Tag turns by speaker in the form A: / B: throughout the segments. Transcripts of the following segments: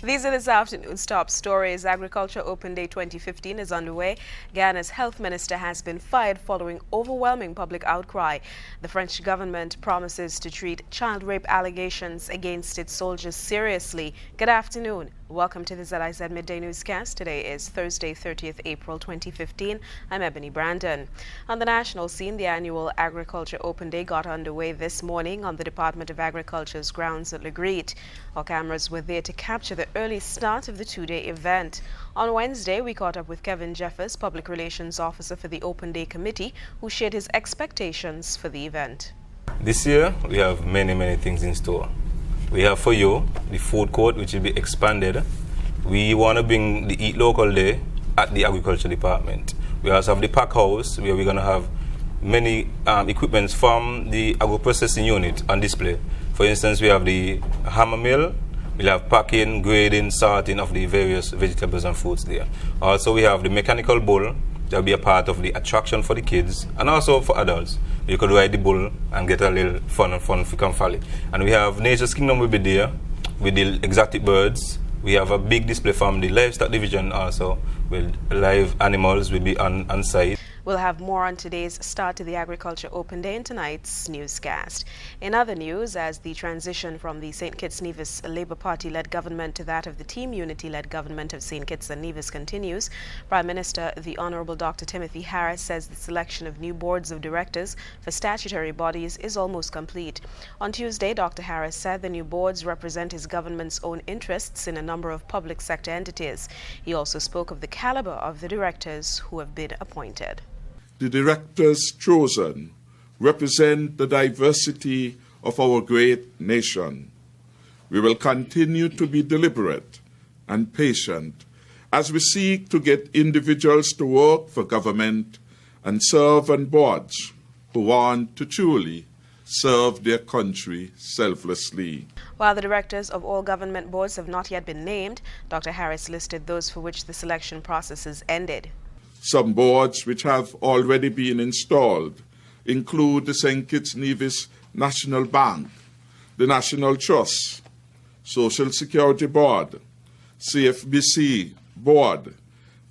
A: These are this afternoon's top stories. Agriculture Open Day 2015 is underway. Ghana's health minister has been fired following overwhelming public outcry. The French government promises to treat child rape allegations against its soldiers seriously. Good afternoon. Welcome to the ZIZ Midday Newscast. Today is Thursday, 30th April 2015. I'm Ebony Brandon. On the national scene, the annual Agriculture Open Day got underway this morning on the Department of Agriculture's grounds at Legrete. Our cameras were there to capture the early start of the two-day event. On Wednesday, we caught up with Kevin Jeffers, Public Relations Officer for the Open Day Committee, who shared his expectations for the event.
B: This year, we have many things in store. We have for you the food court, which will be expanded. We want to bring the Eat Local Day at the Agriculture Department. We also have the pack house, where we're going to have many equipments from the agro-processing unit on display. For instance, we have the hammer mill. We'll have packing, grading, sorting of the various vegetables and fruits there. Also, we have the mechanical bull. That'll be a part of the attraction for the kids and also for adults. You could ride the bull and get a little fun from Valley. And we have Nature's Kingdom will be there with the exotic birds. We have a big display from the livestock division also, with live animals will be on site.
A: We'll have more on today's start to the Agriculture Open Day in tonight's newscast. In other news, as the transition from the St. Kitts Nevis Labour Party-led government to that of the Team Unity-led government of St. Kitts and Nevis continues, Prime Minister the Honourable Dr. Timothy Harris says the selection of new boards of directors for statutory bodies is almost complete. On Tuesday, Dr. Harris said the new boards represent his government's own interests in a number of public sector entities. He also spoke of the calibre of the directors who have been appointed.
C: The directors chosen represent the diversity of our great nation. We will continue to be deliberate and patient as we seek to get individuals to work for government and serve on boards who want to truly serve their country selflessly.
A: While the directors of all government boards have not yet been named, Dr. Harris listed those for which the selection process has ended.
C: Some boards which have already been installed include the St. Kitts Nevis National Bank, the National Trust, Social Security Board, CFBC Board,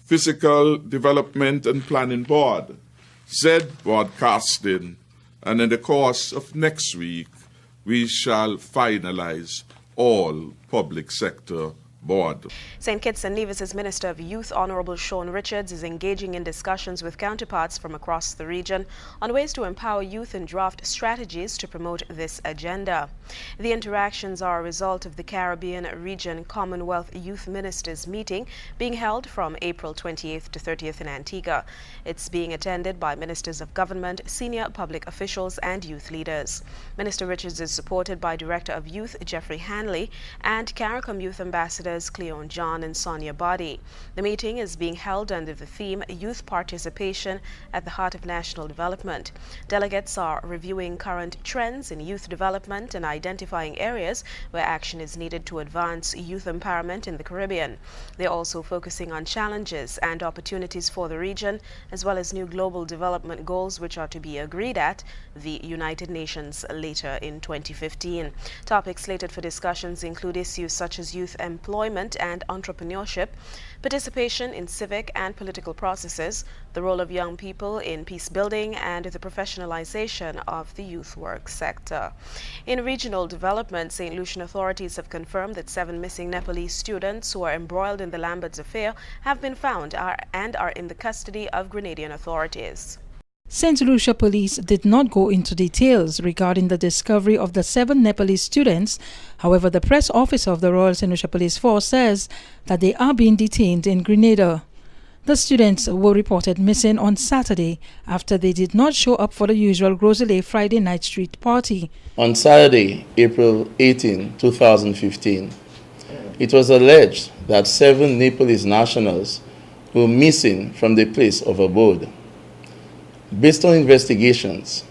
C: Physical Development and Planning Board, ZIZ Broadcasting, and in the course of next week, we shall finalize all public sector board.
A: St. Kitts and Nevis's Minister of Youth, Honourable Sean Richards, is engaging in discussions with counterparts from across the region on ways to empower youth and draft strategies to promote this agenda. The interactions are a result of the Caribbean Region Commonwealth Youth Ministers meeting being held from April 28th to 30th in Antigua. It's being attended by ministers of government, senior public officials and youth leaders. Minister Richards is supported by Director of Youth Jeffrey Hanley and CARICOM Youth Ambassadors Cleon John and Sonia Body. The meeting is being held under the theme Youth Participation at the Heart of National Development. Delegates are reviewing current trends in youth development and identifying areas where action is needed to advance youth empowerment in the Caribbean. They're also focusing on challenges and opportunities for the region, as well as new global development goals which are to be agreed at the United Nations later in 2015. Topics slated for discussions include issues such as youth employment and entrepreneurship, participation in civic and political processes, the role of young people in peace building, and the professionalization of the youth work sector. In regional development, St. Lucian authorities have confirmed that 7 missing Nepalese students who are embroiled in the Lamberts affair have been found and are in the custody of Grenadian authorities.
D: St. Lucia police did not go into details regarding the discovery of the 7 Nepalese students. However, the press officer of the Royal St. Lucia Police Force says that they are being detained in Grenada. The students were reported missing on Saturday after they did not show up for the usual Groselay Friday night street party.
E: On Saturday, April 18, 2015, it was alleged that 7 Nepalese nationals were missing from their place of abode. Based on investigations,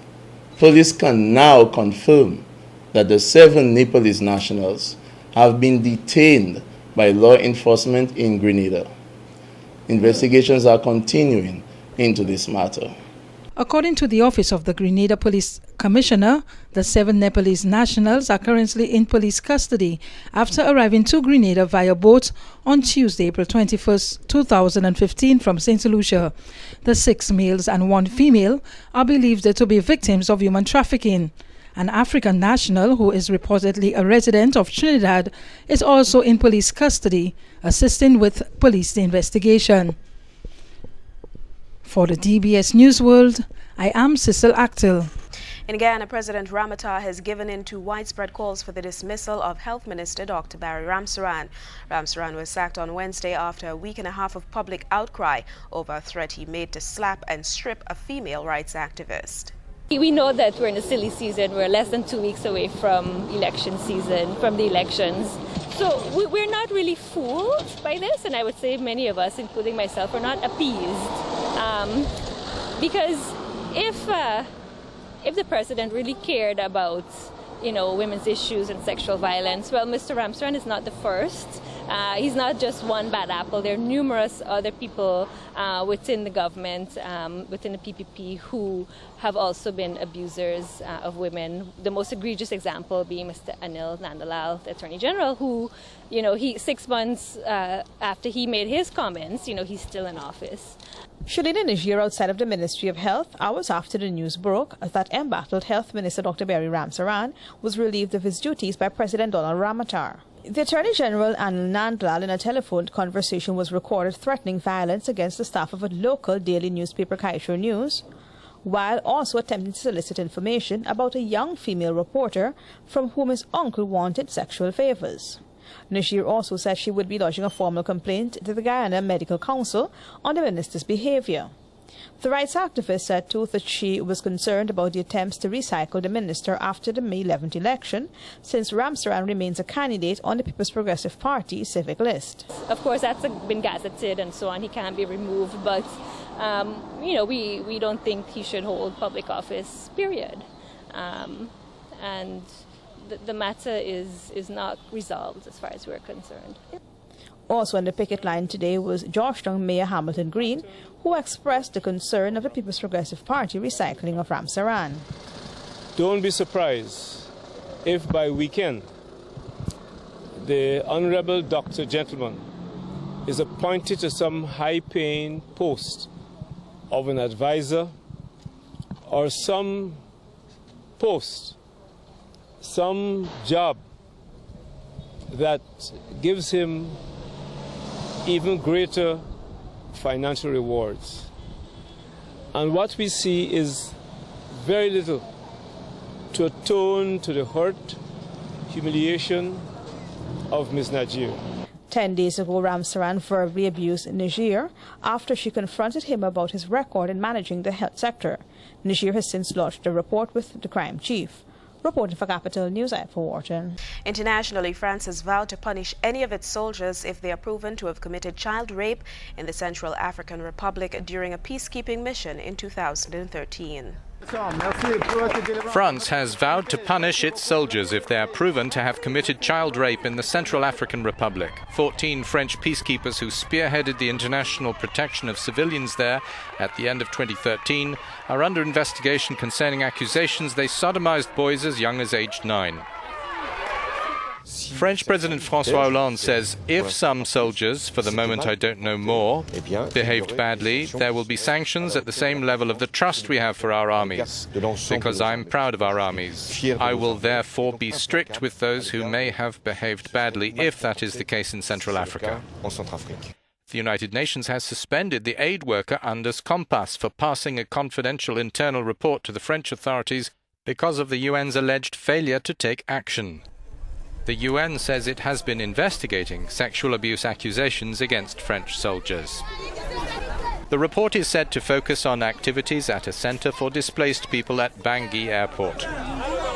E: police can now confirm that the 7 Nepalese nationals have been detained by law enforcement in Grenada. Investigations are continuing into this matter.
D: According to the Office of the Grenada Police Commissioner, the 7 Nepalese nationals are currently in police custody after arriving to Grenada via boat on Tuesday, April 21, 2015 from St. Lucia. The 6 males and 1 female are believed to be victims of human trafficking. An African national who is reportedly a resident of Trinidad is also in police custody, assisting with police investigation. For the DBS News World, I am Cecil Actil.
A: In Ghana, President Ramata has given in to widespread calls for the dismissal of Health Minister Dr. Barry Ramsaran. Ramsaran was sacked on Wednesday after a week and a half of public outcry over a threat he made to slap and strip a female rights activist.
F: We know that we're in a silly season. We're less than 2 weeks away from election season, from the elections. So we're not really fooled by this, and I would say many of us, including myself, are not appeased. Because if the president really cared about, women's issues and sexual violence, well, Mr. Ramsaran is not the first. He's not just one bad apple. There are numerous other people within the government, within the PPP, who have also been abusers of women. The most egregious example being Mr. Anil Nandalal, the Attorney General, who, he 6 months after he made his comments, he's still in office.
G: She led in Niger outside of the Ministry of Health hours after the news broke that embattled Health Minister Dr. Barry Ramsaran was relieved of his duties by President Donald Ramatar. The Attorney General Anil Nandlal in a telephone conversation was recorded threatening violence against the staff of a local daily newspaper, Kaisho News, while also attempting to solicit information about a young female reporter from whom his uncle wanted sexual favors. Niger also said she would be lodging a formal complaint to the Guyana Medical Council on the minister's behavior. The rights activist said too that she was concerned about the attempts to recycle the minister after the May 11th election, since Ramsaran remains a candidate on the People's Progressive Party civic list.
F: Of course, that's been gazetted and so on. He can't be removed, but we don't think he should hold public office, period. And the matter is not resolved as far as we're concerned.
G: Also on the picket line today was Georgetown Mayor Hamilton Green, who expressed the concern of the People's Progressive Party recycling of Ramsaran.
H: Don't be surprised if by weekend the Honorable Dr. Gentleman is appointed to some high-paying post of an advisor or some post, some job that gives him even greater financial rewards. And what we see is very little to atone to the hurt, humiliation of Ms. Najir.
G: 10 days ago, Ramsaran verbally abused Niger after she confronted him about his record in managing the health sector. Niger has since lodged a report with the crime chief. Reporting for Capital News, I for Wharton.
A: Internationally, France has vowed to punish any of its soldiers if they are proven to have committed child rape in the Central African Republic during a peacekeeping mission in 2013.
I: France has vowed to punish its soldiers if they are proven to have committed child rape in the Central African Republic. 14 French peacekeepers who spearheaded the international protection of civilians there at the end of 2013 are under investigation concerning accusations they sodomized boys as young as aged 9. French President François Hollande says if some soldiers, for the moment I don't know more, behaved badly, there will be sanctions at the same level of the trust we have for our armies, because I'm proud of our armies. I will therefore be strict with those who may have behaved badly, if that is the case in Central Africa. The United Nations has suspended the aid worker Anders Kompas for passing a confidential internal report to the French authorities because of the UN's alleged failure to take action. The UN says it has been investigating sexual abuse accusations against French soldiers. The report is said to focus on activities at a centre for displaced people at Bangui Airport.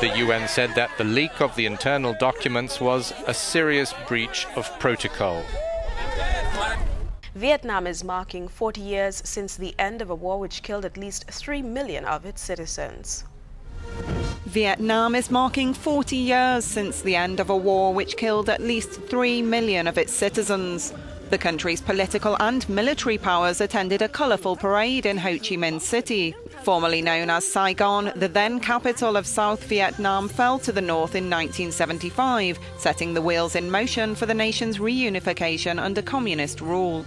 I: The UN said that the leak of the internal documents was a serious breach of protocol.
A: Vietnam is marking 40 years since the end of a war which killed at least 3 million of its citizens.
J: Vietnam is marking 40 years since the end of a war which killed at least 3 million of its citizens. The country's political and military powers attended a colourful parade in Ho Chi Minh City. Formerly known as Saigon, the then capital of South Vietnam fell to the north in 1975, setting the wheels in motion for the nation's reunification under communist rule.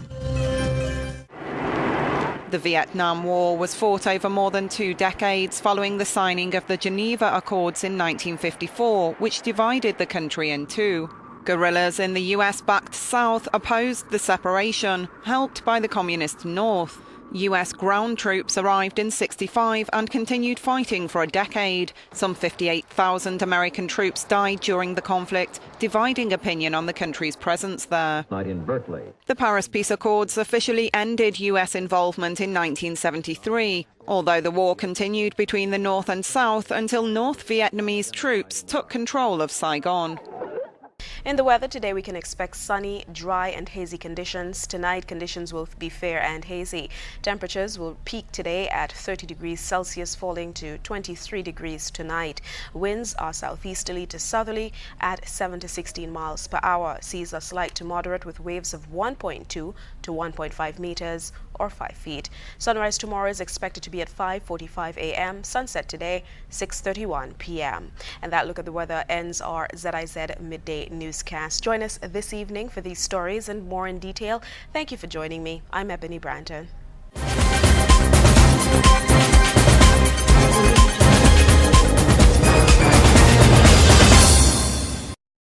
J: The Vietnam War was fought over more than 2 decades following the signing of the Geneva Accords in 1954, which divided the country in two. Guerrillas in the US-backed South opposed the separation, helped by the Communist North. US ground troops arrived in '65 and continued fighting for a decade. Some 58,000 American troops died during the conflict, dividing opinion on the country's presence there. The Paris Peace Accords officially ended US involvement in 1973, although the war continued between the North and South until North Vietnamese troops took control of Saigon.
A: In the weather today, we can expect sunny, dry and hazy conditions. Tonight, conditions will be fair and hazy. Temperatures will peak today at 30 degrees Celsius, falling to 23 degrees tonight. Winds are southeasterly to southerly at 7 to 16 miles per hour. Seas are slight to moderate with waves of 1.2 to 1.5 meters or 5 feet. Sunrise tomorrow is expected to be at 5:45 a.m. Sunset today, 6:31 p.m. And that look at the weather ends our ZIZ Midday newscast. Join us this evening for these stories and more in detail. Thank you for joining me. I'm Ebony Branton.